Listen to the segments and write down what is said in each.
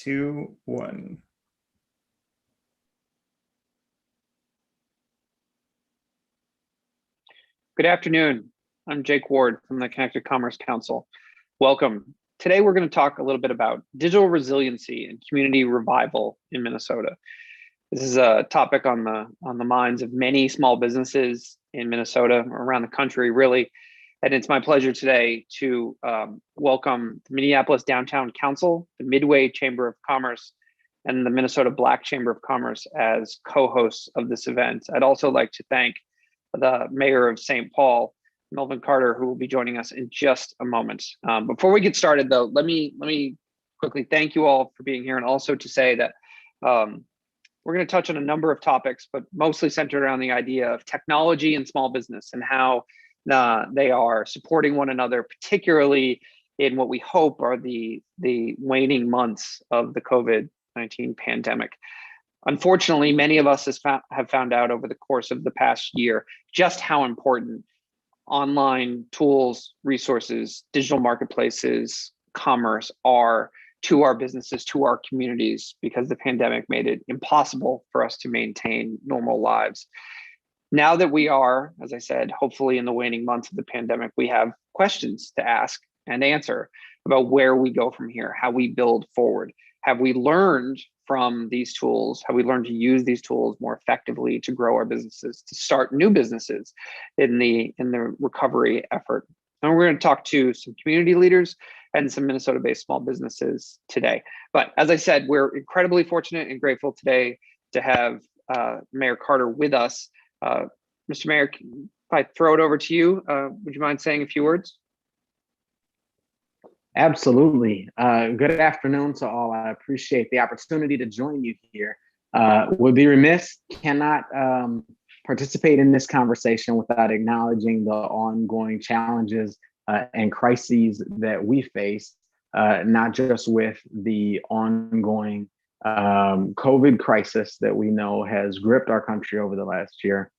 2, 1. Good afternoon. I'm Jake Ward from the Connected Commerce Council. Welcome. Today, we're going to talk a little bit about digital resiliency and community revival in Minnesota. This is a topic on the minds of many small businesses in Minnesota, or around the country, really. And it's my pleasure today to welcome the Minneapolis Downtown Council, the Midway Chamber of Commerce, and the Minnesota Black Chamber of Commerce as co-hosts of this event. I'd also like to thank the mayor of St. Paul, Melvin, who will be joining us in just a moment. Before we get started, though, let me quickly thank you all for being here, and also to say that we're going to touch on a number of topics, but mostly centered around the idea of technology and small business and how they are supporting one another, particularly in what we hope are the waning months of the COVID-19 pandemic. Unfortunately, many of us have found out over the course of the past year just how important online tools, resources, digital marketplaces, commerce are to our businesses, to our communities, because the pandemic made it impossible for us to maintain normal lives. Now that we are, as I said, hopefully in the waning months of the pandemic, we have questions to ask and answer about where we go from here, how we build forward. Have we learned from these tools? Have we learned to use these tools more effectively to grow our businesses, to start new businesses in the recovery effort? And we're going to talk to some community leaders and some Minnesota-based small businesses today. But as I said, we're incredibly fortunate and grateful today to have Mayor Carter with us. Mr. Mayor, if I throw it over to you, would you mind saying a few words? Absolutely. Good afternoon to all. I appreciate the opportunity to join you here. Would be remiss, cannot participate in this conversation without acknowledging the ongoing challenges and crises that we face, not just with the ongoing COVID crisis that we know has gripped our country over the last year,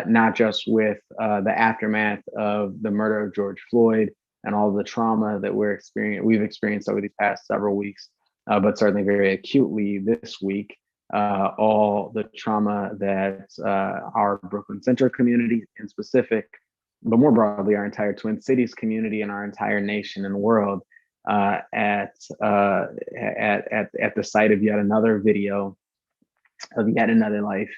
not just with the aftermath of the murder of George Floyd and all the trauma that we've experienced over these past several weeks, but certainly very acutely this week, all the trauma that our Brooklyn Center community in specific, but more broadly, our entire Twin Cities community and our entire nation and world at the sight of yet another video of yet another life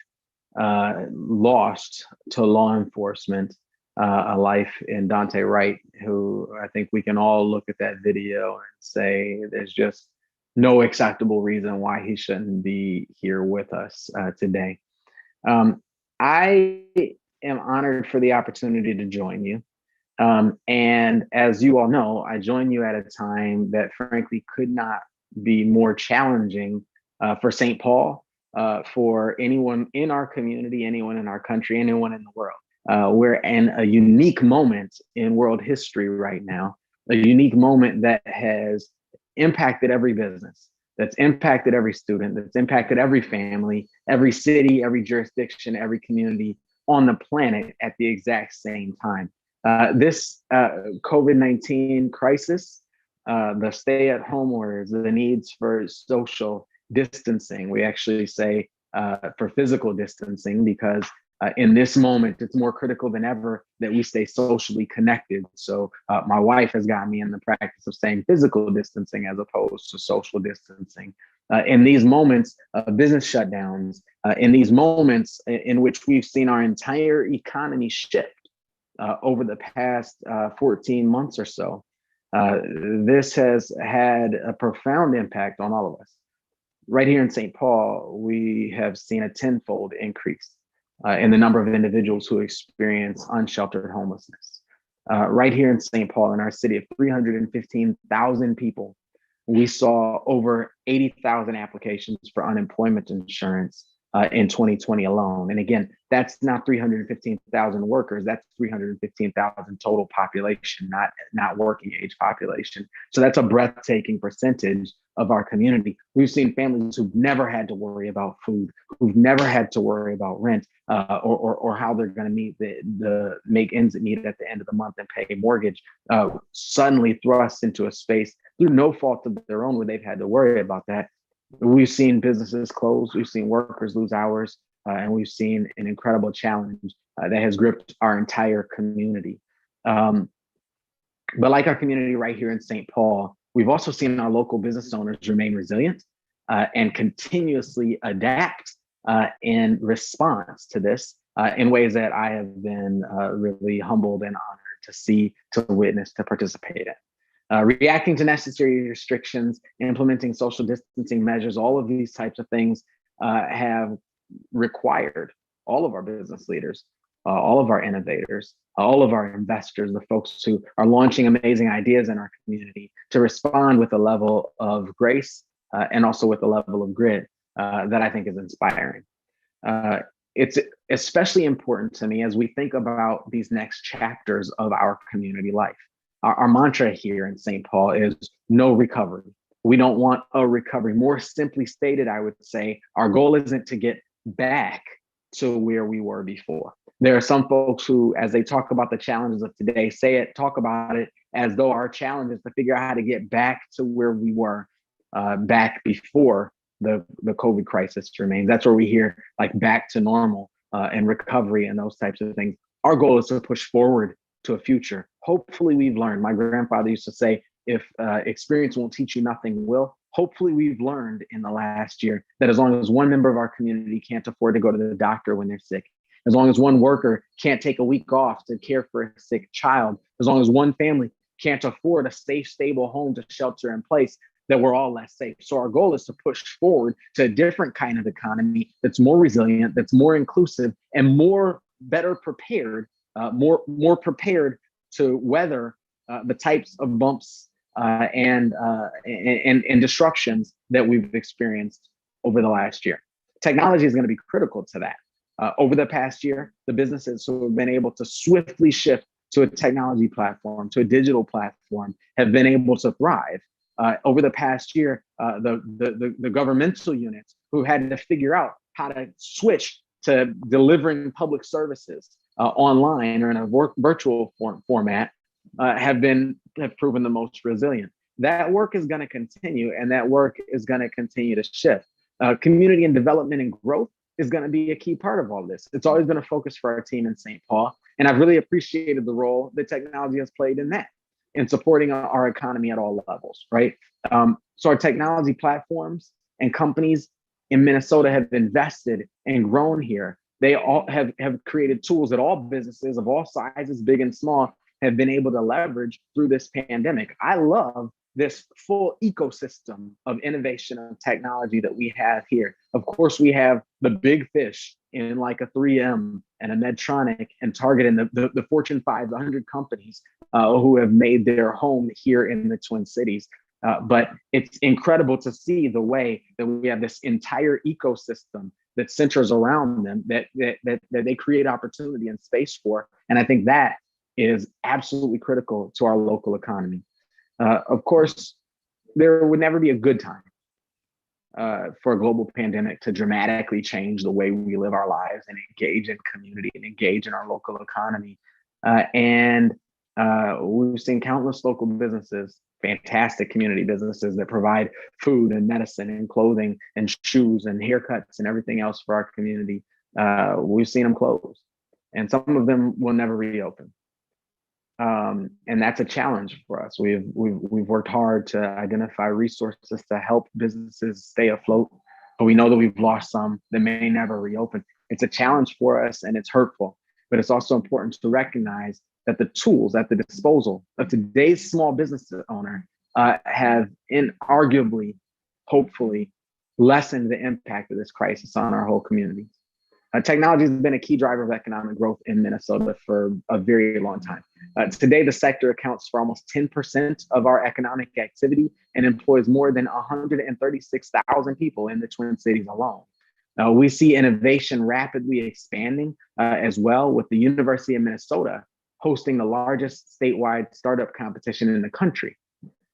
lost to law enforcement, a life in Dante Wright, who I think we can all look at that video and say there's just no acceptable reason why he shouldn't be here with us today. I am honored for the opportunity to join you. And as you all know, I join you at a time that frankly could not be more challenging for St. Paul, for anyone in our community, anyone in our country, anyone in the world. We're in a unique moment in world history right now, a unique moment that has impacted every business, that's impacted every student, that's impacted every family, every city, every jurisdiction, every community on the planet at the exact same time. This COVID-19 crisis, the stay-at-home orders, the needs for social distancing, we actually say for physical distancing, because in this moment, it's more critical than ever that we stay socially connected. So my wife has got me in the practice of saying physical distancing as opposed to social distancing. In these moments of business shutdowns, in these moments in which we've seen our entire economy shift over the past 14 months or so, this has had a profound impact on all of us. Right here in St. Paul, we have seen a tenfold increase in the number of individuals who experience unsheltered homelessness. Right here in St. Paul, in our city of 315,000 people, we saw over 80,000 applications for unemployment insurance in 2020 alone. And again, that's not 315,000 workers, that's 315,000 total population, not working age population. So that's a breathtaking percentage of our community. We've seen families who've never had to worry about food, who've never had to worry about rent, or how they're going to meet the make ends meet at the end of the month and pay a mortgage, suddenly thrust into a space through no fault of their own where they've had to worry about that. We've seen businesses close, we've seen workers lose hours, and we've seen an incredible challenge that has gripped our entire community. But like our community right here in St. Paul, we've also seen our local business owners remain resilient and continuously adapt in response to this in ways that I have been really humbled and honored to see, to witness, to participate in. Reacting to necessary restrictions, implementing social distancing measures, all of these types of things have required all of our business leaders, all of our innovators, all of our investors, the folks who are launching amazing ideas in our community, to respond with a level of grace and also with a level of grit that I think is inspiring. It's especially important to me as we think about these next chapters of our community life. Our mantra here in St. Paul is no recovery. We don't want a recovery. More simply stated, I would say our goal isn't to get back to where we were before. There are some folks who, as they talk about the challenges of today, talk about it as though our challenge is to figure out how to get back to where we were back before the COVID crisis remains. That's where we hear like back to normal and recovery and those types of things. Our goal is to push forward to a future. Hopefully we've learned. My grandfather used to say, if experience won't teach you, nothing will. Hopefully we've learned in the last year that as long as one member of our community can't afford to go to the doctor when they're sick, as long as one worker can't take a week off to care for a sick child, as long as one family can't afford a safe, stable home to shelter in place, that we're all less safe. So our goal is to push forward to a different kind of economy that's more resilient, that's more inclusive, and better prepared, more prepared to weather the types of bumps and disruptions that we've experienced over the last year. Technology is going to be critical to that. Over the past year, the businesses who have been able to swiftly shift to a technology platform, to a digital platform, have been able to thrive. Over the past year, the governmental units who had to figure out how to switch to delivering public services online or in a virtual format have proven the most resilient. That work is going to continue, and that work is going to continue to shift. Community and development and growth is going to be a key part of all this. It's always been a focus for our team in St. Paul, and I've really appreciated the role that technology has played in that, in supporting our economy at all levels, right? So our technology platforms and companies in Minnesota have invested and grown here. They all have created tools that all businesses of all sizes, big and small, have been able to leverage through this pandemic. I love this full ecosystem of innovation and technology that we have here. Of course, we have the big fish in like a 3M and a Medtronic and Target and the Fortune 500 companies who have made their home here in the Twin Cities. But it's incredible to see the way that we have this entire ecosystem that centers around them, that they create opportunity and space for. And I think that is absolutely critical to our local economy. Of course, there would never be a good time for a global pandemic to dramatically change the way we live our lives and engage in community and engage in our local economy. And we've seen countless local businesses, fantastic community businesses that provide food and medicine and clothing and shoes and haircuts and everything else for our community. We've seen them close, and some of them will never reopen. And that's a challenge for us. We've worked hard to identify resources to help businesses stay afloat, but we know that we've lost some that may never reopen. It's a challenge for us, and it's hurtful, but it's also important to recognize that the tools at the disposal of today's small business owner have inarguably, hopefully, lessened the impact of this crisis on our whole community. Technology has been a key driver of economic growth in Minnesota for a very long time. Today, the sector accounts for almost 10% of our economic activity and employs more than 136,000 people in the Twin Cities alone. We see innovation rapidly expanding as well, with the University of Minnesota hosting the largest statewide startup competition in the country.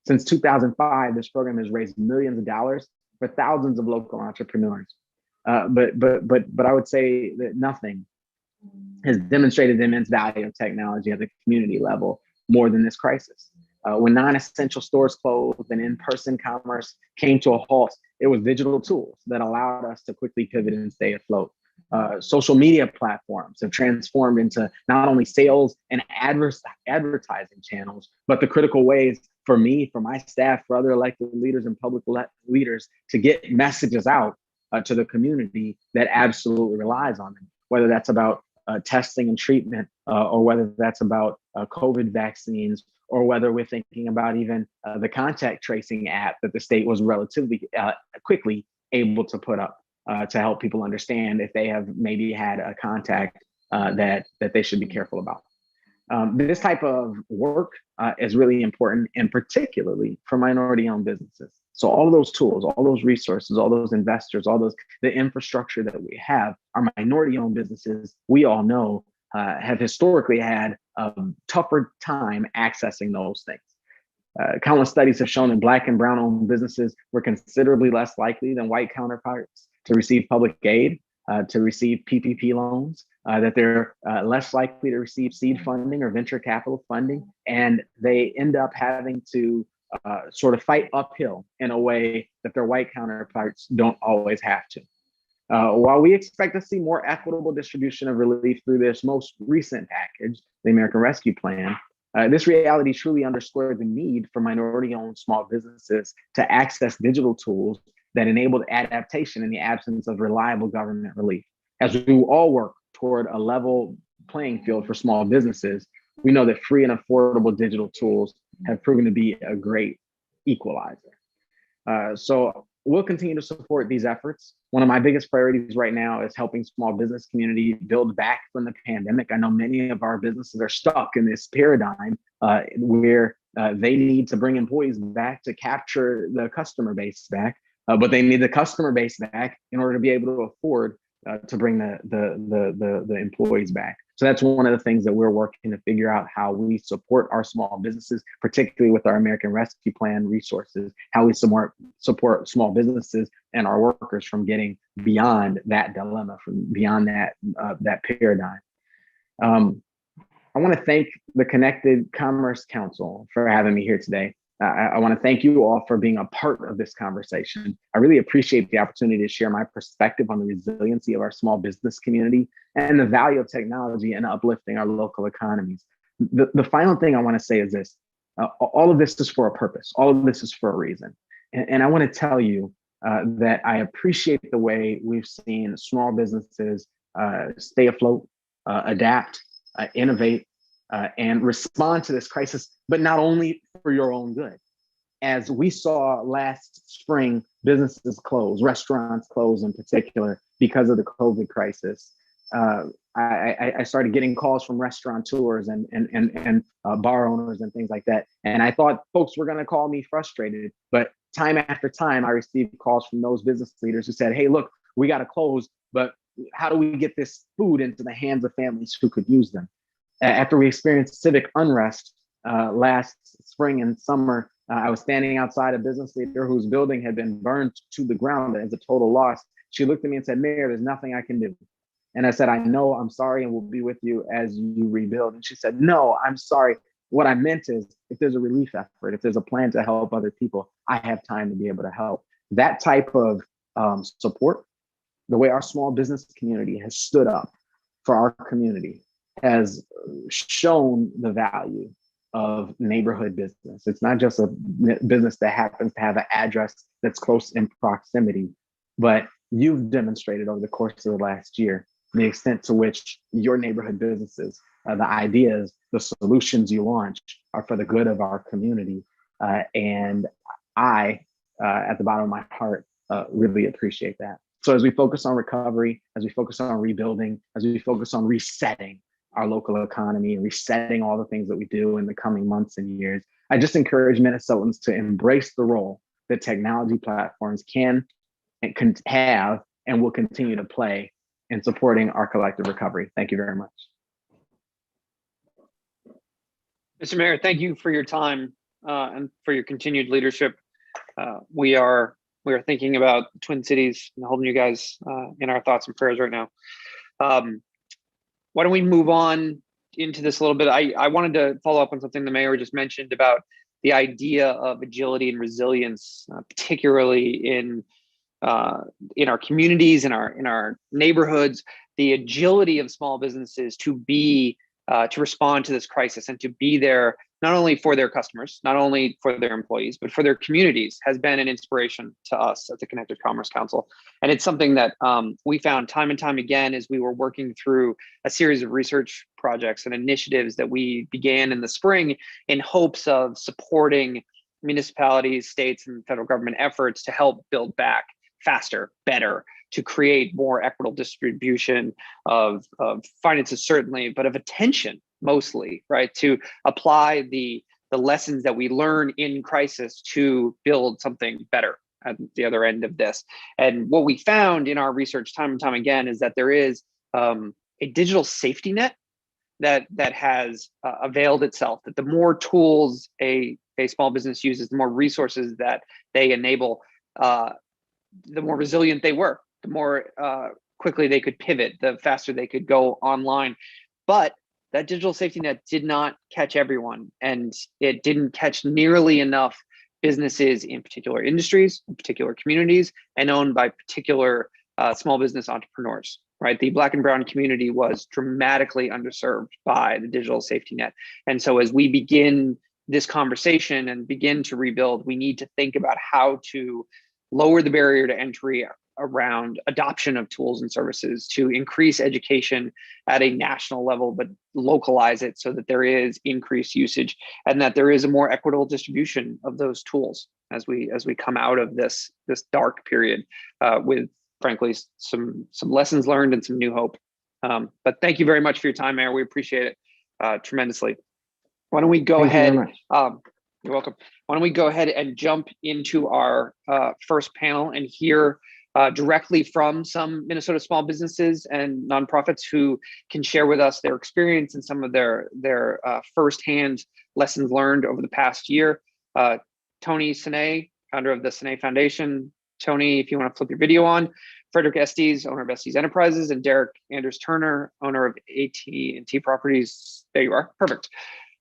Since 2005, this program has raised millions of dollars for thousands of local entrepreneurs. But I would say that nothing has demonstrated the immense value of technology at the community level more than this crisis. When non-essential stores closed and in-person commerce came to a halt, it was digital tools that allowed us to quickly pivot and stay afloat. Social media platforms have transformed into not only sales and advertising channels, but the critical ways for me, for my staff, for other elected leaders and public leaders to get messages out to the community that absolutely relies on them, whether that's about testing and treatment, or whether that's about COVID vaccines, or whether we're thinking about even the contact tracing app that the state was relatively quickly able to put up to help people understand if they have maybe had a contact that they should be careful about. This type of work is really important, and particularly for minority-owned businesses. So all of those tools, all those resources, all those investors, the infrastructure that we have, our minority-owned businesses, we all know, have historically had a tougher time accessing those things. Countless studies have shown that Black and Brown-owned businesses were considerably less likely than white counterparts to receive public aid, to receive PPP loans, that they're less likely to receive seed funding or venture capital funding, and they end up having to sort of fight uphill in a way that their white counterparts don't always have to. While we expect to see more equitable distribution of relief through this most recent package, the American Rescue Plan, this reality truly underscored the need for minority-owned small businesses to access digital tools that enabled adaptation in the absence of reliable government relief. As we all work toward a level playing field for small businesses, we know that free and affordable digital tools have proven to be a great equalizer. So we'll continue to support these efforts. One of my biggest priorities right now is helping small business community build back from the pandemic. I know many of our businesses are stuck in this paradigm where they need to bring employees back to capture the customer base back, but they need the customer base back in order to be able to afford to bring the employees back. So that's one of the things that we're working to figure out, how we support our small businesses, particularly with our American Rescue Plan resources, how we support small businesses and our workers from getting beyond that dilemma, from beyond that paradigm. I want to thank the Connected Commerce Council for having me here today. I want to thank you all for being a part of this conversation. I really appreciate the opportunity to share my perspective on the resiliency of our small business community and the value of technology in uplifting our local economies. The final thing I want to say is this: all of this is for a purpose. All of this is for a reason. And I want to tell you that I appreciate the way we've seen small businesses stay afloat, adapt, innovate, and respond to this crisis, but not only for your own good. As we saw last spring, businesses close, restaurants close in particular, because of the COVID crisis. I started getting calls from restaurateurs and bar owners and things like that. And I thought folks were going to call me frustrated, but time after time, I received calls from those business leaders who said, hey, look, we got to close, but how do we get this food into the hands of families who could use them? After we experienced civic unrest last spring and summer, I was standing outside a business leader whose building had been burned to the ground as a total loss. She looked at me and said, Mayor, there's nothing I can do. And I said, I know, I'm sorry, and we'll be with you as you rebuild. And she said, no, I'm sorry. What I meant is, if there's a relief effort, if there's a plan to help other people, I have time to be able to help. That type of support, the way our small business community has stood up for our community, has shown the value of neighborhood business. It's not just a business that happens to have an address that's close in proximity, but you've demonstrated over the course of the last year the extent to which your neighborhood businesses, the ideas, the solutions you launch are for the good of our community. And I, at the bottom of my heart, really appreciate that. So as we focus on recovery, as we focus on rebuilding, as we focus on resetting our local economy and resetting all the things that we do in the coming months and years, I just encourage Minnesotans to embrace the role that technology platforms can have and will continue to play in supporting our collective recovery. Thank you very much. Mr. Mayor, thank you for your time and for your continued leadership. We are thinking about Twin Cities and holding you guys in our thoughts and prayers right now. Why don't we move on into this a little bit? I wanted to follow up on something the mayor just mentioned about the idea of agility and resilience, particularly in our communities, in our neighborhoods, the agility of small businesses to respond to this crisis and to be there not only for their customers, not only for their employees, but for their communities has been an inspiration to us at the Connected Commerce Council. And it's something that we found time and time again as we were working through a series of research projects and initiatives that we began in the spring in hopes of supporting municipalities, states, and federal government efforts to help build back faster, better, to create more equitable distribution of finances, certainly, but of attention mostly, right? To apply the lessons that we learn in crisis to build something better at the other end of this. And what we found in our research time and time again is that there is a digital safety net that has availed itself, that the more tools a small business uses, the more resources that they enable, the more resilient they were, the more quickly they could pivot, the faster they could go online. But that digital safety net did not catch everyone, and it didn't catch nearly enough businesses in particular industries, in particular communities, and owned by particular small business entrepreneurs, right? The Black and Brown community was dramatically underserved by the digital safety net. And so as we begin this conversation and begin to rebuild, we need to think about how to lower the barrier to entry around adoption of tools and services, to increase education at a national level, but localize it so that there is increased usage and that there is a more equitable distribution of those tools as we come out of this dark period with, frankly, some lessons learned and some new hope. But thank you very much for your time, Mayor. We appreciate it tremendously. Why don't we go ahead? You're welcome. Why don't we go ahead and jump into our first panel and hear directly from some Minnesota small businesses and nonprofits who can share with us their experience and some of their firsthand lessons learned over the past year. Tony Sine, founder of the Sine Foundation. Tony, if you want to flip your video on. Frederick Estes, owner of Estes Enterprises, and Derek Anders Turner, owner of AT&T Properties. There you are. Perfect.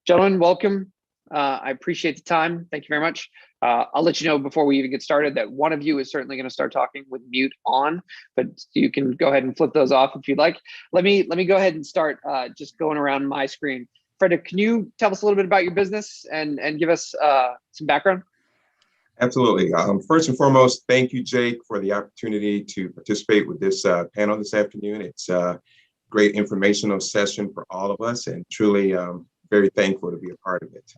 Gentlemen, welcome. I appreciate the time. Thank you very much. I'll let you know before we even get started that one of you is certainly going to start talking with mute on, but you can go ahead and flip those off if you'd like. Let me go ahead and start just going around my screen. Frederick, can you tell us a little bit about your business and give us some background? Absolutely. First and foremost, thank you, Jake, for the opportunity to participate with this panel this afternoon. It's a great informational session for all of us, and truly very thankful to be a part of it.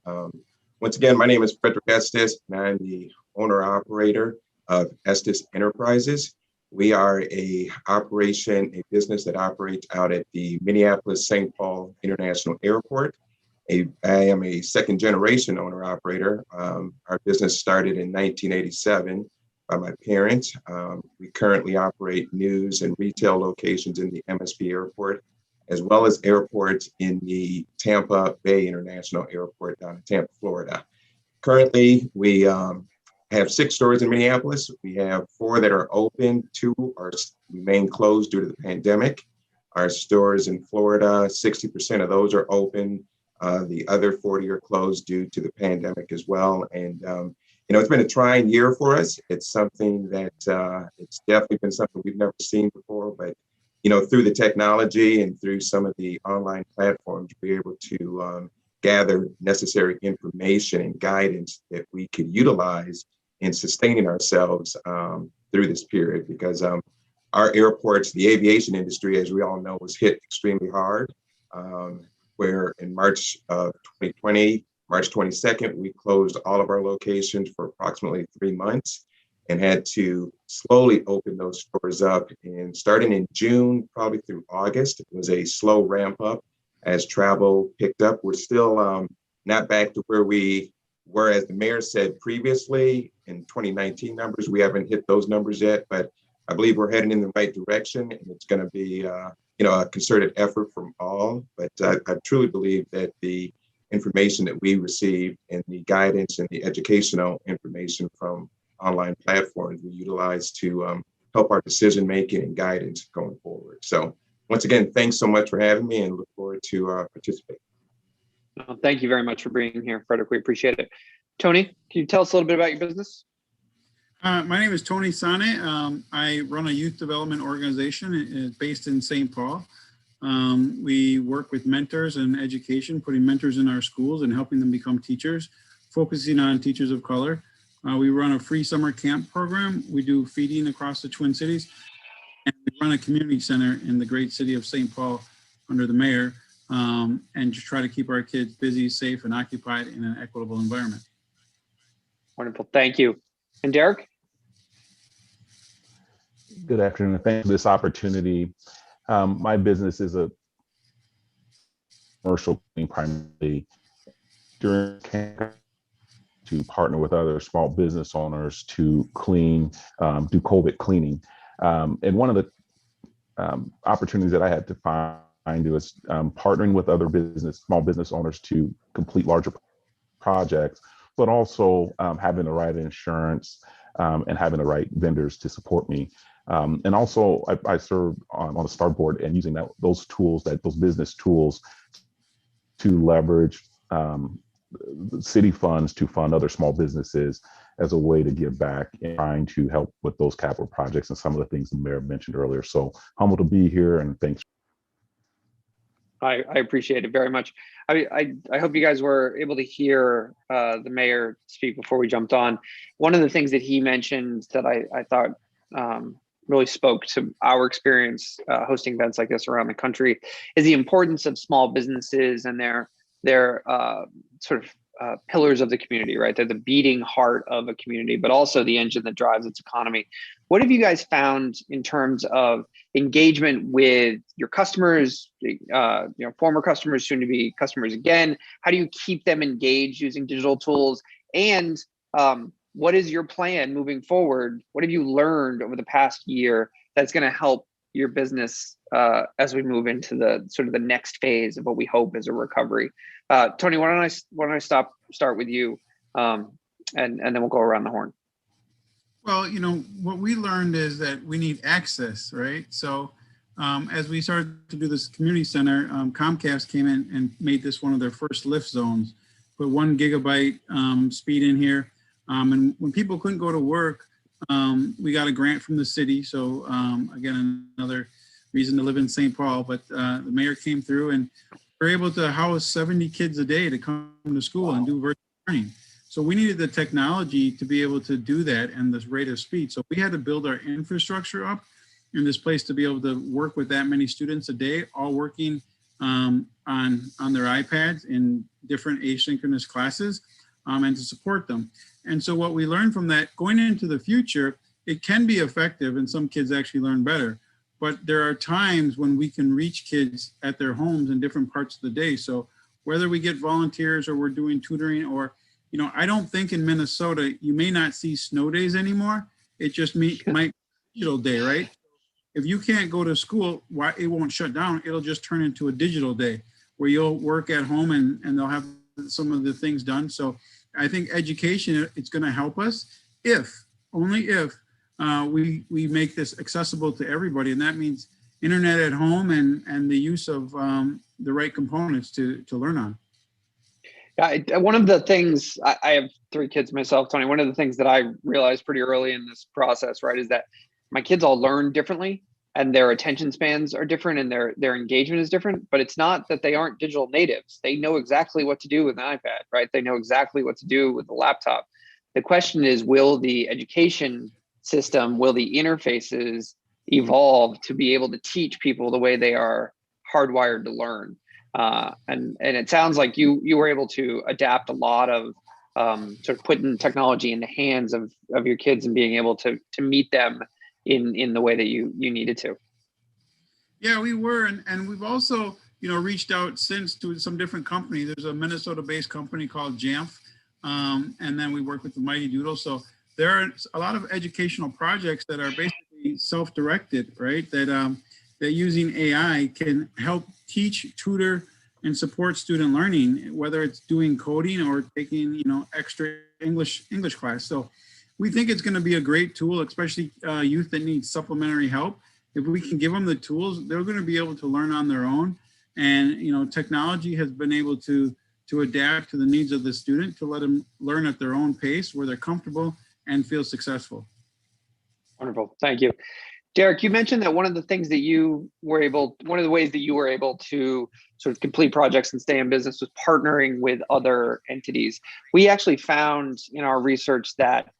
Once again, my name is Frederick Estes, and I'm the owner-operator of Estes Enterprises. We are a business that operates out at the Minneapolis St. Paul International Airport. I am a second-generation owner-operator. Our business started in 1987 by my parents. We currently operate news and retail locations in the MSP Airport, as well as airports in the Tampa Bay International Airport down in Tampa, Florida. Currently, we have 6 stores in Minneapolis. We have 4 that are open, 2 remain closed due to the pandemic. Our stores in Florida, 60% of those are open. The other 40 are closed due to the pandemic as well. And, it's been a trying year for us. It's something that it's definitely been something we've never seen before, but through the technology and through some of the online platforms, we're able to gather necessary information and guidance that we could utilize in sustaining ourselves through this period, because our airports, the aviation industry, as we all know, was hit extremely hard, where in March of 2020, March 22nd, we closed all of our locations for approximately 3 months and had to slowly open those stores up. And starting in June, probably through August, it was a slow ramp up as travel picked up. We're still not back to where we were, as the mayor said previously, in 2019 numbers. We haven't hit those numbers yet, but I believe we're heading in the right direction, and it's going to be a concerted effort from all. But I truly believe that the information that we received and the guidance and the educational information from online platforms we utilize to help our decision making and guidance going forward. So once again, thanks so much for having me, and look forward to participating. Well, thank you very much for being here, Frederick. We appreciate it. Tony, can you tell us a little bit about your business? My name is Tony Sane. I run a youth development organization based in St. Paul. We work with mentors and education, putting mentors in our schools and helping them become teachers, focusing on teachers of color. We run a free summer camp program. We do feeding across the Twin Cities. And we run a community center in the great city of St. Paul under the mayor, and to try to keep our kids busy, safe, and occupied in an equitable environment. Wonderful, thank you. And Derek? Good afternoon, and thanks for this opportunity. My business is a commercial primarily during camp to partner with other small business owners to clean, do COVID cleaning. And one of the opportunities that I had to find was partnering with other small business owners to complete larger projects, but also having the right insurance and having the right vendors to support me. And also I serve on the STAR board and using those business tools to leverage city funds to fund other small businesses as a way to give back and trying to help with those capital projects and some of the things the mayor mentioned earlier. So humbled to be here, and thanks. I appreciate it very much. I hope you guys were able to hear the mayor speak before we jumped on. One of the things that he mentioned that I thought really spoke to our experience hosting events like this around the country is the importance of small businesses and their sort of pillars of the community, right? They're the beating heart of a community, but also the engine that drives its economy. What have you guys found in terms of engagement with your customers, former customers, soon to be customers again? How do you keep them engaged using digital tools? And what is your plan moving forward? What have you learned over the past year that's going to help your business as we move into the sort of the next phase of what we hope is a recovery? Tony, why don't I start with you, and then we'll go around the horn. Well, what we learned is that we need access, right? So as we started to do this community center, Comcast came in and made this one of their first lift zones, put 1 gigabit speed in here. And when people couldn't go to work, we got a grant from the city. So again, another reason to live in St. Paul, but the mayor came through and we're able to house 70 kids a day to come to school and do virtual learning. So we needed the technology to be able to do that and this rate of speed. So we had to build our infrastructure up in this place to be able to work with that many students a day, all working on their iPads in different asynchronous classes, and to support them. And so what we learned from that, going into the future, it can be effective and some kids actually learn better. But there are times when we can reach kids at their homes in different parts of the day. So whether we get volunteers or we're doing tutoring, or, I don't think in Minnesota, you may not see snow days anymore. It just might be digital day, right? If you can't go to school, it won't shut down. It'll just turn into a digital day where you'll work at home and they'll have some of the things done. So I think education, it's going to help us only if we make this accessible to everybody. And that means internet at home and the use of the right components to learn on. One of the things, I have 3 kids myself, Tony, one of the things that I realized pretty early in this process, right, is that my kids all learn differently and their attention spans are different and their engagement is different, but it's not that they aren't digital natives. They know exactly what to do with an iPad, right? They know exactly what to do with the laptop. The question is, will the education system, will the interfaces evolve to be able to teach people the way they are hardwired to learn? And it sounds like you were able to adapt a lot of sort of putting technology in the hands of your kids and being able to meet them in the way that you needed to. Yeah, we were, and we've also reached out since to some different companies. There's a Minnesota-based company called Jamf, and then we work with the Mighty Doodle. So there are a lot of educational projects that are basically self-directed, right? That using AI can help teach, tutor, and support student learning, whether it's doing coding or taking extra English class. So we think it's going to be a great tool, especially youth that need supplementary help. If we can give them the tools, they're going to be able to learn on their own. And technology has been able to to adapt to the needs of the student, to let them learn at their own pace where they're comfortable and feel successful. Wonderful, thank you. Derek, you mentioned that one of the ways that you were able to sort of complete projects and stay in business was partnering with other entities. We actually found in our research that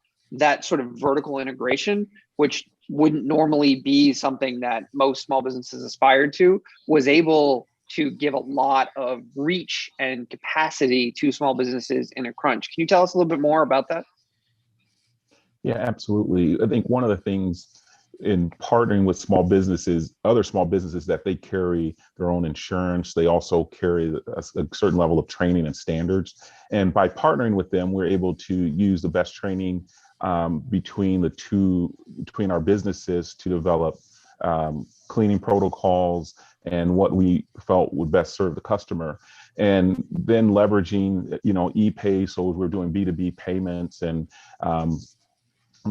sort of vertical integration, which wouldn't normally be something that most small businesses aspired to, was able to give a lot of reach and capacity to small businesses in a crunch. Can you tell us a little bit more about that? Yeah, absolutely. I think one of the things in partnering with small businesses, other small businesses, that they carry their own insurance. They also carry a certain level of training and standards. And by partnering with them, we're able to use the best training between our businesses to develop cleaning protocols and what we felt would best serve the customer. And then leveraging, ePay, so we're doing B2B payments and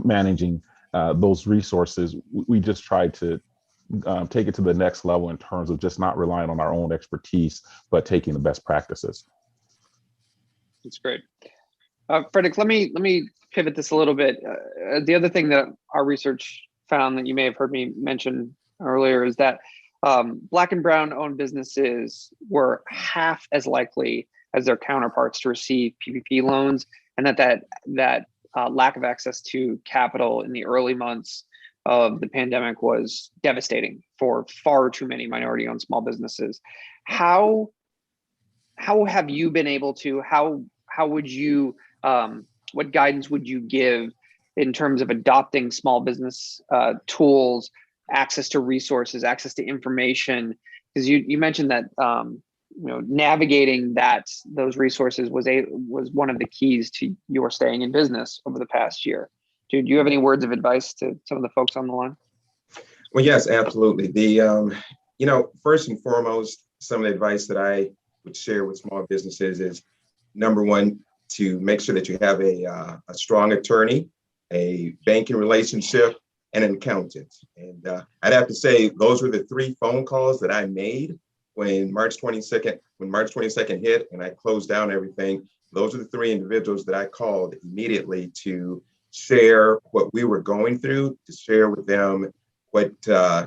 managing those resources. We just tried to take it to the next level in terms of just not relying on our own expertise, but taking the best practices. That's great. Frederick, let me pivot this a little bit. The other thing that our research found that you may have heard me mention earlier is that Black and Brown owned businesses were half as likely as their counterparts to receive PPP loans, and that lack of access to capital in the early months of the pandemic was devastating for far too many minority-owned small businesses. How have you been able to, how would you, what guidance would you give in terms of adopting small business tools, access to resources, access to information? Because you mentioned that navigating those resources was one of the keys to your staying in business over the past year. Do you have any words of advice to some of the folks on the line? Well, yes, absolutely. First and foremost, some of the advice that I would share with small businesses is, number one, to make sure that you have a strong attorney, a banking relationship, and an accountant. And I'd have to say those were the 3 phone calls that I made when March 22nd hit and I closed down everything. Those are the 3 individuals that I called immediately to share what we were going through, to share with them what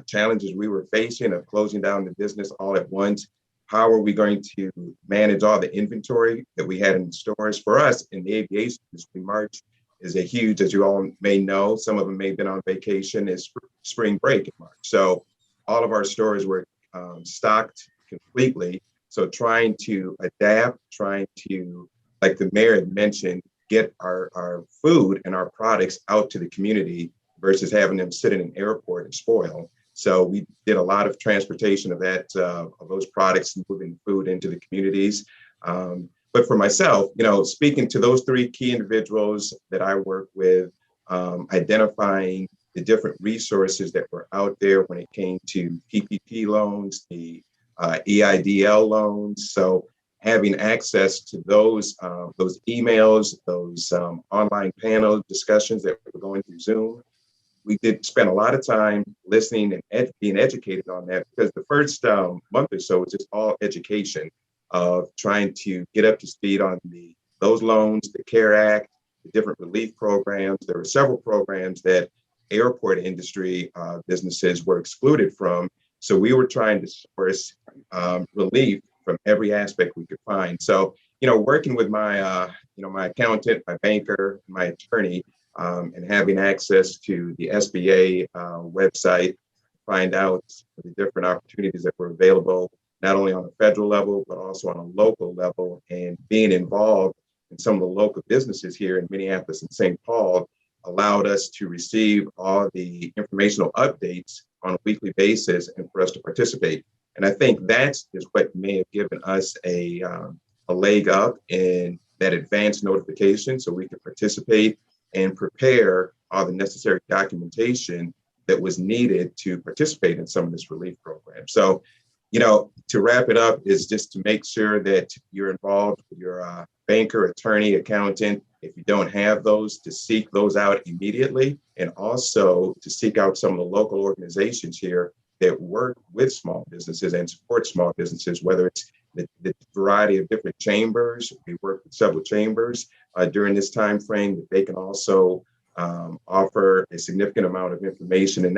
challenges we were facing of closing down the business all at once. How are we going to manage all the inventory that we had in the stores? For us in the aviation industry, March is a huge, as you all may know, some of them may have been on vacation, is spring break in March. So all of our stores were stocked completely. So trying to adapt, trying to, like the mayor had mentioned, get our food and our products out to the community versus having them sit in an airport and spoil. So we did a lot of transportation of those products and moving food into the communities. But for myself, speaking to those 3 key individuals that I work with, identifying the different resources that were out there when it came to PPP loans, the EIDL loans. So having access to those emails, those online panel discussions that were going through Zoom. We did spend a lot of time listening and being educated on that, because the first month or so was just all education of trying to get up to speed on those loans, the CARE Act, the different relief programs. There were several programs that airport industry businesses were excluded from. So we were trying to source relief from every aspect we could find. So, working with my, my accountant, my banker, my attorney, and having access to the SBA website, find out the different opportunities that were available, not only on a federal level, but also on a local level, and being involved in some of the local businesses here in Minneapolis and St. Paul allowed us to receive all the informational updates on a weekly basis and for us to participate. And I think that is what may have given us a leg up in that advanced notification, so we could participate and prepare all the necessary documentation that was needed to participate in some of this relief program. So, to wrap it up is just to make sure that you're involved with your banker, attorney, accountant. If you don't have those, to seek those out immediately, and also to seek out some of the local organizations here that work with small businesses and support small businesses, whether it's the variety of different chambers. We work with several chambers during this time frame that they can also offer a significant amount of information, and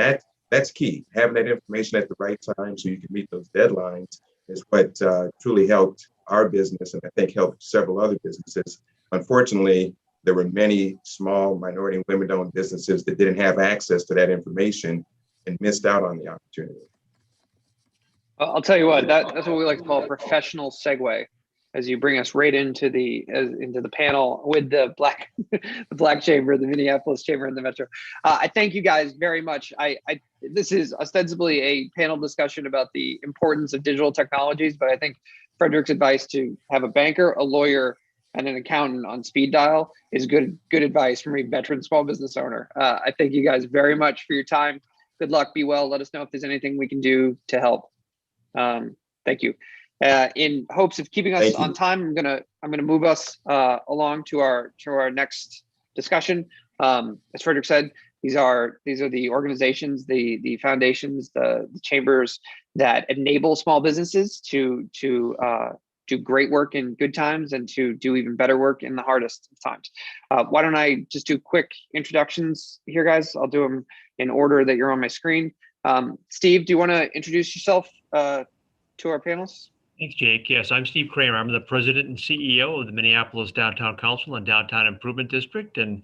that's key. Having that information at the right time so you can meet those deadlines is what truly helped our business, and I think helped several other businesses. Unfortunately, there were many small minority and women-owned businesses that didn't have access to that information and missed out on the opportunity. I'll tell you what, that's what we like to call a professional segue, as you bring us right into the panel with the Black Chamber, the Minneapolis Chamber, and the Metro. I thank you guys very much. This is ostensibly a panel discussion about the importance of digital technologies, but I think Frederick's advice to have a banker, a lawyer, and an accountant on speed dial is good advice from a veteran small business owner. I thank you guys very much for your time. Good luck, be well. Let us know if there's anything we can do to help. Thank you. In hopes of keeping us on time, I'm gonna move us along to our next discussion. As Frederick said, these are the organizations, the foundations, the chambers that enable small businesses to do great work in good times and to do even better work in the hardest of times. Why don't I just do quick introductions here, guys? I'll do them in order that you're on my screen. Steve, do you want to introduce yourself to our panelists? Thanks, Jake. Yes, I'm Steve Kramer. I'm the president and CEO of the Minneapolis Downtown Council and Downtown Improvement District. And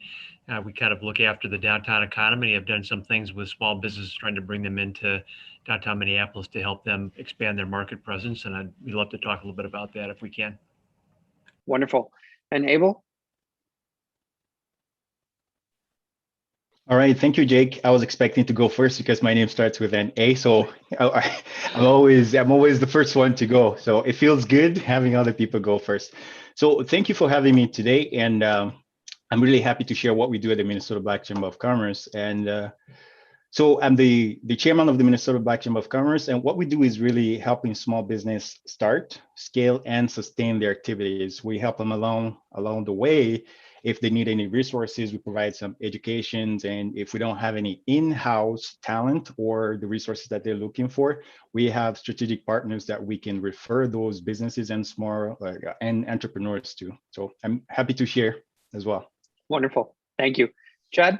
we kind of look after the downtown economy. I've done some things with small businesses, trying to bring them into downtown Minneapolis to help them expand their market presence. And we'd love to talk a little bit about that if we can. Wonderful. And Abel? All right, thank you, Jake. I was expecting to go first because my name starts with an A, so I'm always the first one to go. So it feels good having other people go first. So thank you for having me today, and I'm really happy to share what we do at the Minnesota Black Chamber of Commerce. And so I'm the chairman of the Minnesota Black Chamber of Commerce, and what we do is really helping small business start, scale, and sustain their activities. We help them along the way. If they need any resources, we provide some educations. And if we don't have any in-house talent or the resources that they're looking for, we have strategic partners that we can refer those businesses and small and entrepreneurs to. So I'm happy to share as well. Wonderful. Thank you. Chad?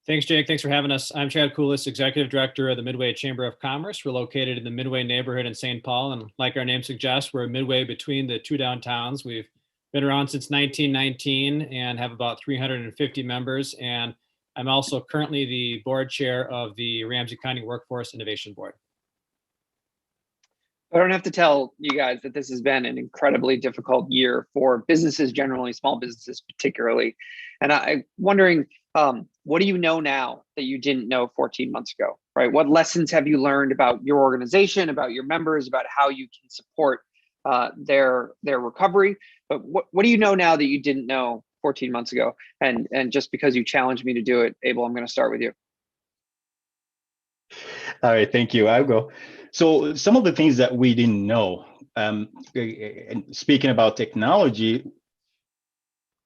Thanks, Jake. Thanks for having us. I'm Chad Koulis, Executive Director of the Midway Chamber of Commerce. We're located in the Midway neighborhood in St. Paul. And like our name suggests, we're midway between the two downtowns. We've been around since 1919 and have about 350 members. And I'm also currently the board chair of the Ramsey County Workforce Innovation Board. I don't have to tell you guys that this has been an incredibly difficult year for businesses generally, small businesses particularly. And I'm wondering, what do you know now that you didn't know 14 months ago, right? What lessons have you learned about your organization, about your members, about how you can support their recovery? But what do you know now that you didn't know 14 months ago? And just because you challenged me to do it, Abel, I'm going to start with you. All right, thank you. I'll go. So some of the things that we didn't know, and speaking about technology,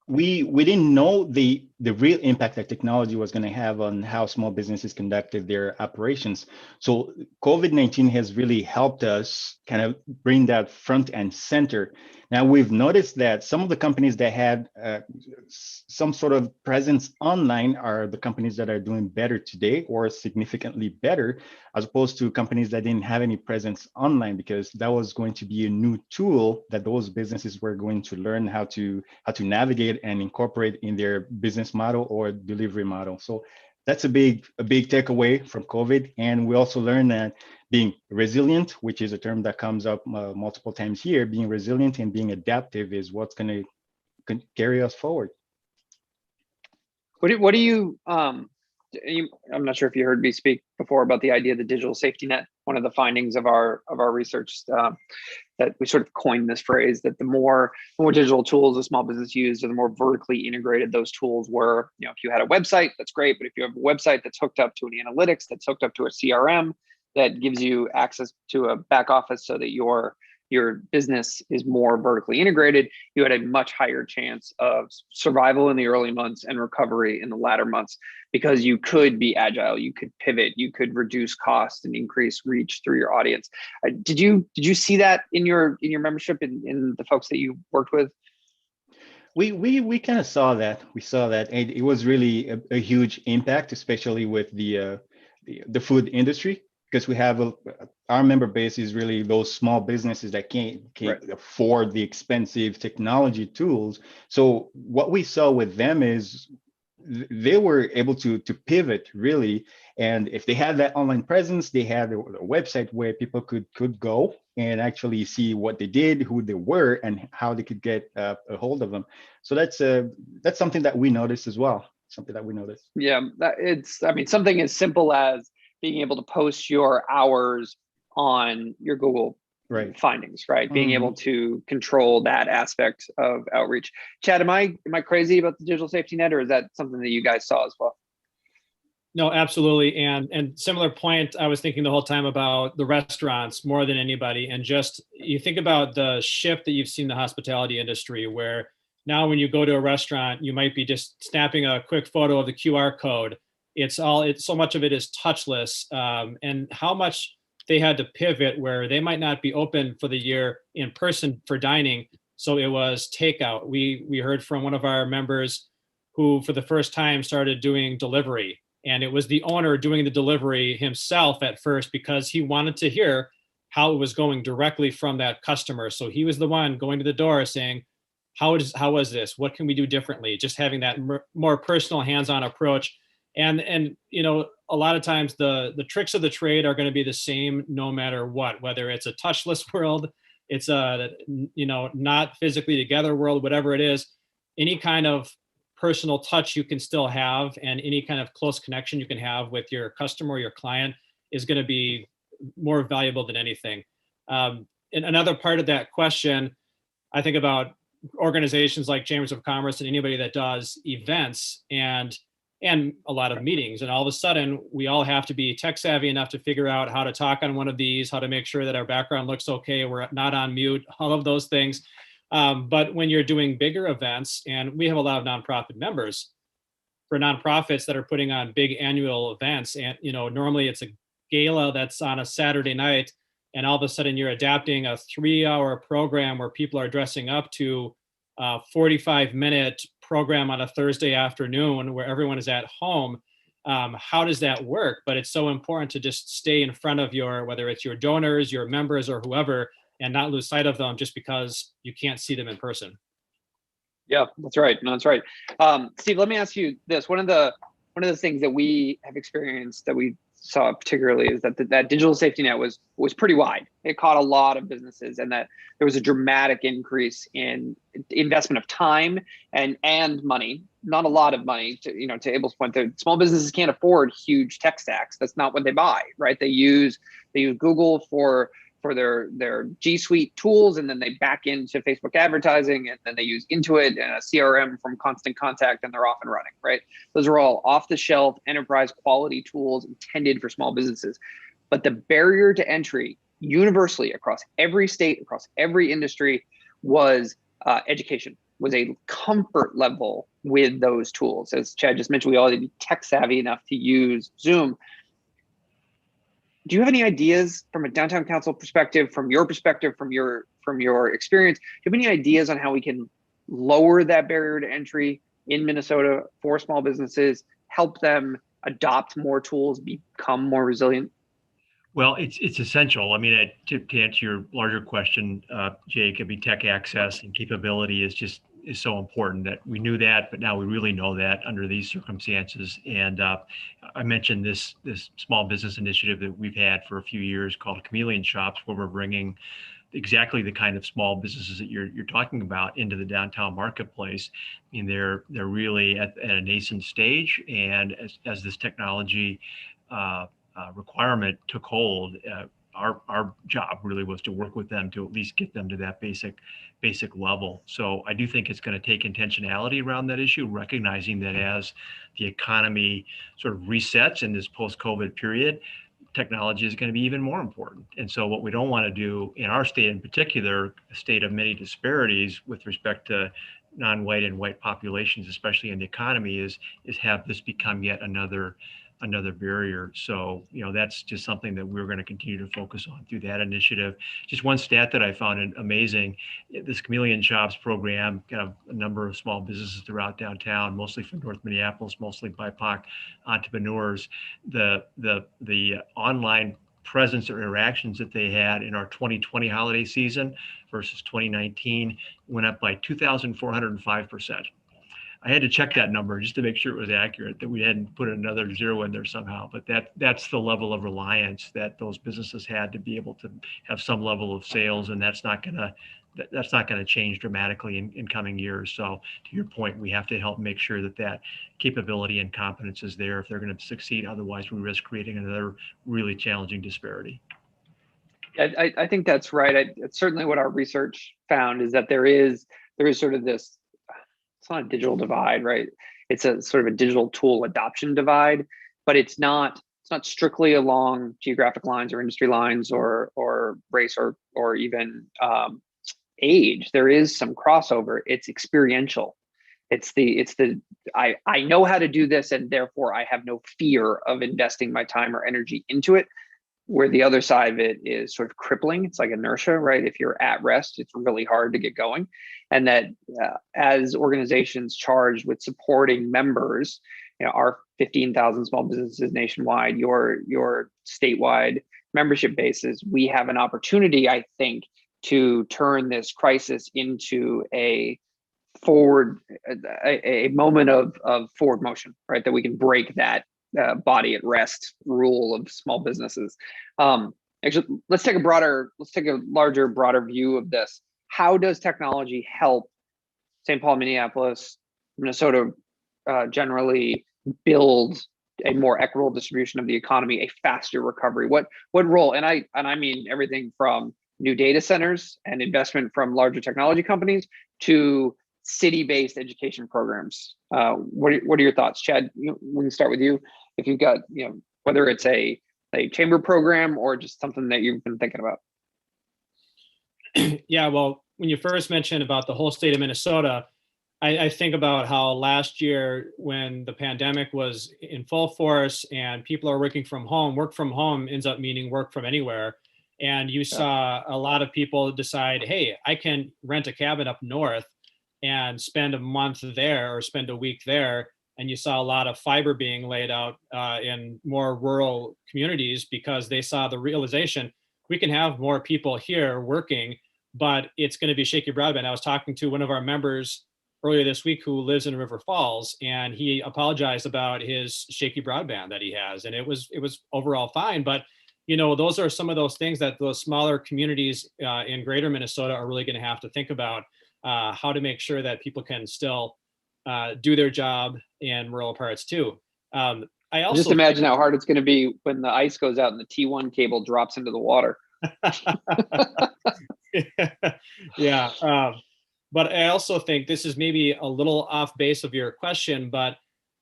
we didn't know the real impact that technology was going to have on how small businesses conducted their operations. So COVID-19 has really helped us kind of bring that front and center. Now we've noticed that some of the companies that had some sort of presence online are the companies that are doing better today, or significantly better, as opposed to companies that didn't have any presence online, because that was going to be a new tool that those businesses were going to learn how to navigate and incorporate in their business model or delivery model. So that's a big takeaway from COVID. And we also learned that being resilient, which is a term that comes up multiple times here, being resilient and being adaptive is what's going to carry us forward. What do you, I'm not sure if you heard me speak before about the idea of the digital safety net. One of the findings of our research that we sort of coined this phrase, that the more digital tools a small business used, or the more vertically integrated those tools were. You know, if you had a website, that's great, but if you have a website that's hooked up to an analytics, that's hooked up to a CRM, that gives you access to a back office so that your your business is more vertically integrated, you had a much higher chance of survival in the early months and recovery in the latter months, because you could be agile, you could pivot, you could reduce costs and increase reach through your audience. Did you see that in your membership, in the folks that you worked with? We kind of saw that. We saw that, and it was really a huge impact, especially with the food industry, because we have our member base is really those small businesses that can't Right. afford the expensive technology tools. So what we saw with them is they were able to pivot really, and if they had that online presence, they had a website where people could go and actually see what they did, who they were, and how they could get a hold of them. So that's something that we noticed as well. Something that we noticed. Yeah, something as simple as being able to post your hours on your Google Right. findings, right? Being Mhm. able to control that aspect of outreach. Chad, am I crazy about the digital safety net, or is that something that you guys saw as well? No, absolutely. And similar point, I was thinking the whole time about the restaurants more than anybody. And just you think about the shift that you've seen in the hospitality industry, where now when you go to a restaurant, you might be just snapping a quick photo of the QR code. It's so much of it is touchless, and how much they had to pivot where they might not be open for the year in person for dining. So it was takeout. We heard from one of our members who for the first time started doing delivery. And it was the owner doing the delivery himself at first, because he wanted to hear how it was going directly from that customer. So he was the one going to the door saying, how was this? What can we do differently? Just having that more personal hands-on approach. And a lot of times the tricks of the trade are going to be the same no matter what, whether it's a touchless world, it's a not physically together world, whatever it is. Any kind of personal touch you can still have, and any kind of close connection you can have with your customer or your client is going to be more valuable than anything. And another part of that question, I think about organizations like Chambers of Commerce and anybody that does events and a lot of meetings. And all of a sudden, we all have to be tech savvy enough to figure out how to talk on one of these, how to make sure that our background looks okay, we're not on mute, all of those things. But when you're doing bigger events, and we have a lot of nonprofit members, for nonprofits that are putting on big annual events, and normally it's a gala that's on a Saturday night, and all of a sudden you're adapting a 3-hour program where people are dressing up to a 45-minute program on a Thursday afternoon where everyone is at home. How does that work? But it's so important to just stay in front of whether it's your donors, your members, or whoever, and not lose sight of them just because you can't see them in person. Yeah, that's right. No, that's right. Steve, let me ask you this. One of the things that we have experienced that we saw particularly is that that digital safety net was pretty wide. It caught a lot of businesses, and that there was a dramatic increase in investment of time and money. Not a lot of money, to Abel's point. The small businesses can't afford huge tech stacks. That's not what they buy, right? They use Google for their G Suite tools, and then they back into Facebook advertising, and then they use Intuit and a CRM from Constant Contact, and they're off and running, right? Those are all off-the-shelf enterprise quality tools intended for small businesses. But the barrier to entry universally across every state, across every industry, was education, was a comfort level with those tools. As Chad just mentioned, we all need to be tech savvy enough to use Zoom. Do you have any ideas from a downtown council perspective, from your perspective, from your experience? Do you have any ideas on how we can lower that barrier to entry in Minnesota for small businesses, help them adopt more tools, become more resilient? Well, it's essential. I mean, to answer your larger question, Jake, tech access and capability is so important. That we knew that, but now we really know that under these circumstances. And I mentioned this small business initiative that we've had for a few years called Chameleon Shops, where we're bringing exactly the kind of small businesses that you're talking about into the downtown marketplace. I mean, they're really at a nascent stage, and as this technology requirement took hold, our job really was to work with them to at least get them to that basic level. So I do think it's going to take intentionality around that issue, recognizing that as the economy sort of resets in this post-COVID period, technology is going to be even more important. And so what we don't want to do in our state in particular, a state of many disparities with respect to non-white and white populations, especially in the economy, is have this become yet another barrier. So, that's just something that we're going to continue to focus on through that initiative. Just one stat that I found amazing, this Chameleon Jobs program, got a number of small businesses throughout downtown, mostly from North Minneapolis, mostly BIPOC entrepreneurs. The online presence or interactions that they had in our 2020 holiday season versus 2019 went up by 2,405%. I had to check that number just to make sure it was accurate, that we hadn't put another zero in there somehow. But that's the level of reliance that those businesses had to be able to have some level of sales, and that's not gonna change dramatically in coming years. So to your point, we have to help make sure that capability and competence is there if they're going to succeed. Otherwise, we risk creating another really challenging disparity. I think that's right. It's certainly what our research found, is that there is sort of this, it's not a digital divide, right? It's a sort of a digital tool adoption divide, but it's not strictly along geographic lines or industry lines or race or even age. There is some crossover. It's experiential. It's the I know how to do this, and therefore I have no fear of investing my time or energy into it. Where the other side of it is sort of crippling. It's like inertia, right? If you're at rest, it's really hard to get going. And that as organizations charged with supporting members, our 15,000 small businesses nationwide, your statewide membership bases, we have an opportunity, I think, to turn this crisis into a moment of forward motion, right? That we can break that body at rest rule of small businesses. Actually, let's take a larger, broader view of this. How does technology help St. Paul, Minneapolis, Minnesota generally build a more equitable distribution of the economy, a faster recovery? What role? And I mean everything from new data centers and investment from larger technology companies to city-based education programs. What are your thoughts, Chad? We can start with you. If you've got, whether it's a chamber program or just something that you've been thinking about. Yeah, well, when you first mentioned about the whole state of Minnesota, I think about how last year when the pandemic was in full force and people are working from home, work from home ends up meaning work from anywhere. And you saw a lot of people decide, hey, I can rent a cabin up north and spend a month there or spend a week there. And you saw a lot of fiber being laid out in more rural communities because they saw the realization, we can have more people here working, but it's going to be shaky broadband. I was talking to one of our members earlier this week who lives in River Falls, and he apologized about his shaky broadband that he has. And it was overall fine, but those are some of those things that those smaller communities in greater Minnesota are really going to have to think about, how to make sure that people can still do their job in rural parts too. I also just imagine how hard it's going to be when the ice goes out and the T1 cable drops into the water. Yeah. But I also think this is maybe a little off base of your question, but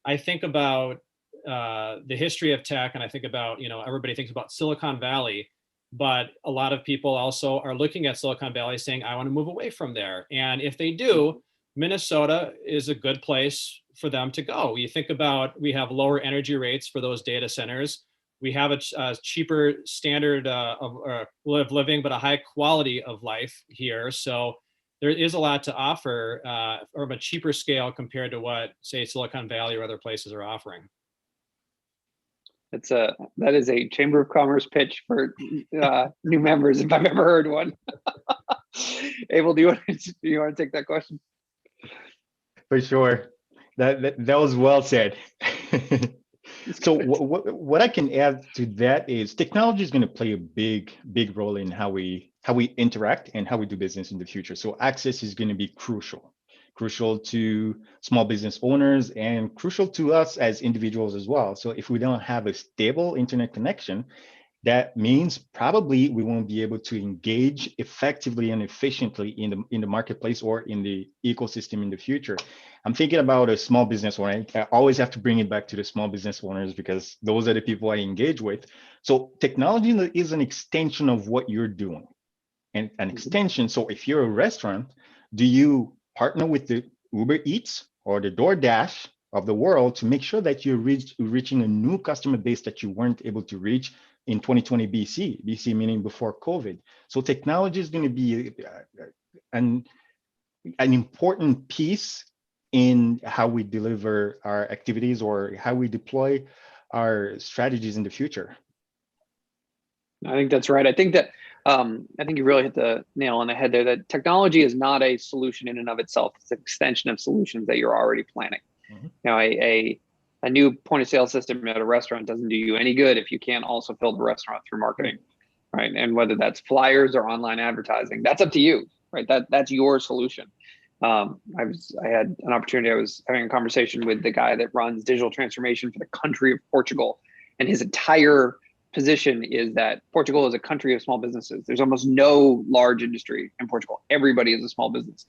I think about the history of tech, and I think about, everybody thinks about Silicon Valley, but a lot of people also are looking at Silicon Valley saying, I want to move away from there. And if they do, Minnesota is a good place for them to go. You think about, we have lower energy rates for those data centers. We have a cheaper standard of living, but a high quality of life here. So there is a lot to offer from a cheaper scale compared to what, say, Silicon Valley or other places are offering. That is a Chamber of Commerce pitch for new members, if I've ever heard one. Abel, do you want to take that question? For sure. That was well said. So what I can add to that is technology is going to play a big role in how we interact and how we do business in the future. So access is going to be crucial to small business owners and crucial to us as individuals as well. So if we don't have a stable internet connection, that means probably we won't be able to engage effectively and efficiently in the marketplace or in the ecosystem in the future. I'm thinking about a small business owner. I always have to bring it back to the small business owners because those are the people I engage with. So technology is an extension of what you're doing, and an extension. So if you're a restaurant, do you partner with the Uber Eats or the DoorDash of the world to make sure that you're reaching a new customer base that you weren't able to reach in 2020 BC meaning before COVID? So technology is going to be an important piece in how we deliver our activities or how we deploy our strategies in the future. I think that's right. I think that I think you really hit the nail on the head there, that technology is not a solution in and of itself. It's an extension of solutions that you're already planning. You know, a new point of sale system at a restaurant doesn't do you any good if you can't also fill the restaurant through marketing, right? And whether that's flyers or online advertising, that's up to you, right? That's your solution. I had an opportunity. I was having a conversation with the guy that runs digital transformation for the country of Portugal, and his entire position is that Portugal is a country of small businesses. There's almost no large industry in Portugal. Everybody is a small business,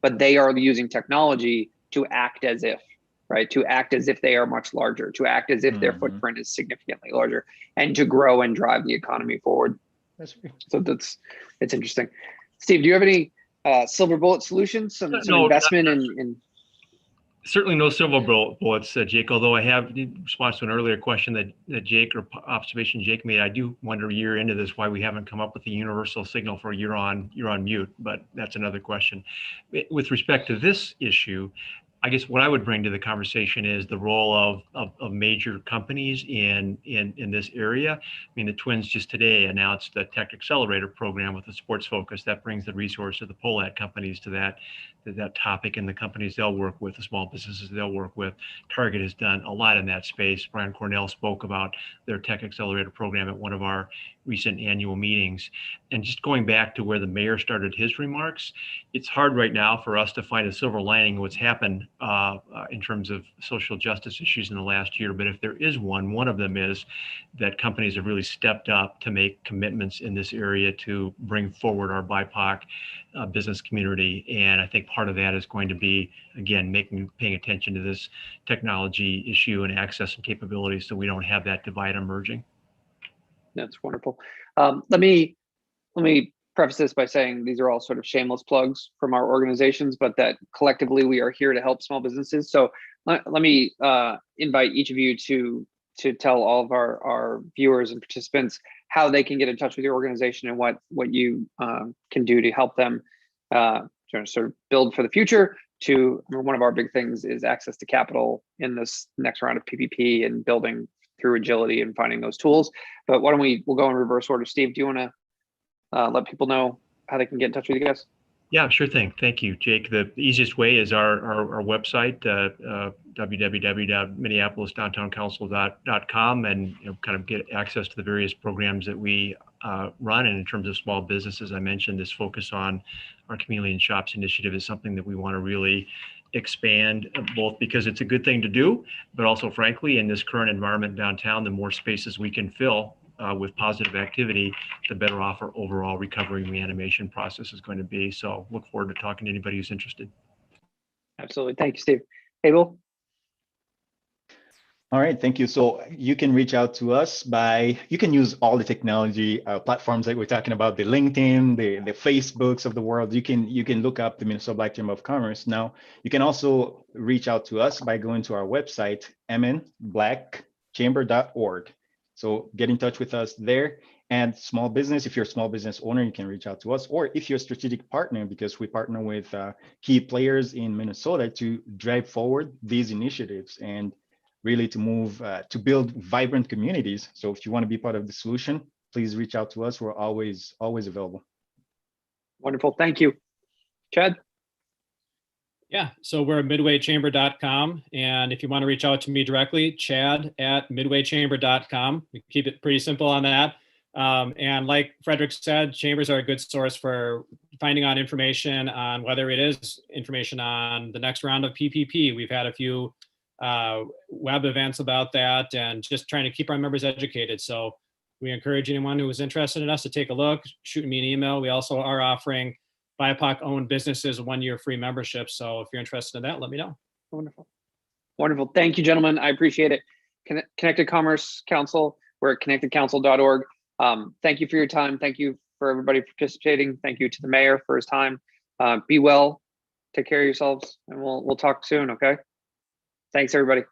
but they are using technology to act as if, right? To act as if they are much larger, to act as if their footprint is significantly larger, and to grow and drive the economy forward. That's right. So it's interesting. Steve, do you have any silver bullet solutions, some investment in? Certainly no silver bullets, Jake, although I have, in response to an earlier question that Jake, or observation Jake made, I do wonder a year into this why we haven't come up with a universal signal for you're on mute, but that's another question. With respect to this issue, I guess what I would bring to the conversation is the role of major companies in this area. I mean, the Twins just today announced the Tech Accelerator program with a sports focus that brings the resource of the POLAD companies to that topic, and the companies they'll work with, the small businesses they'll work with. Target has done a lot in that space. Brian Cornell spoke about their Tech Accelerator program at one of our recent annual meetings. And just going back to where the mayor started his remarks, it's hard right now for us to find a silver lining in what's happened in terms of social justice issues in the last year. But if there is one of them is that companies have really stepped up to make commitments in this area to bring forward our BIPOC business community. And I think part of that is going to be, again, paying attention to this technology issue and access and capabilities so we don't have that divide emerging. That's wonderful. Let me preface this by saying these are all sort of shameless plugs from our organizations, but that collectively we are here to help small businesses. So let me invite each of you to tell all of our viewers and participants how they can get in touch with your organization and what you can do to help them sort of build for the future. One of our big things is access to capital in this next round of PPP and building through agility and finding those tools. But why don't we'll go in reverse order. Steve, do you want to let people know how they can get in touch with you guys? Yeah, sure thing. Thank you, Jake. The easiest way is our website, www.minneapolisdowntowncouncil.com, and kind of get access to the various programs that we run. And in terms of small businesses, I mentioned this focus on our Community and Shops initiative is something that we want to really expand, both because it's a good thing to do, but also, frankly, in this current environment downtown, the more spaces we can fill with positive activity, the better off our overall recovery and reanimation process is going to be. So look forward to talking to anybody who's interested. Absolutely. Thank you, Steve. Abel? All right, thank you. So you can reach out to us you can use all the technology platforms that we're talking about, the LinkedIn, the Facebooks of the world. You can look up the Minnesota Black Chamber of Commerce. Now, you can also reach out to us by going to our website, mnblackchamber.org. So get in touch with us there. And small business, if you're a small business owner, you can reach out to us. Or if you're a strategic partner, because we partner with key players in Minnesota to drive forward these initiatives and really to move, to build vibrant communities. So if you want to be part of the solution, please reach out to us. We're always available. Wonderful. Thank you. Chad? Yeah, so we're at midwaychamber.com. And if you want to reach out to me directly, chad@midwaychamber.com. We keep it pretty simple on that. And like Frederick said, chambers are a good source for finding out information on whether it is information on the next round of PPP. We've had a few web events about that and just trying to keep our members educated. So We encourage anyone who is interested in us to take a look, shoot me an email. We also are offering BIPOC-owned businesses 1-year free membership. So if you're interested in that, let me know. Wonderful. Wonderful. Thank you, gentlemen. I appreciate it. Connected Commerce Council, we're at connectedcouncil.org. Thank you for your time. Thank you for everybody participating. Thank you to the mayor for his time. Be well, take care of yourselves, and we'll talk soon, okay? Thanks, everybody.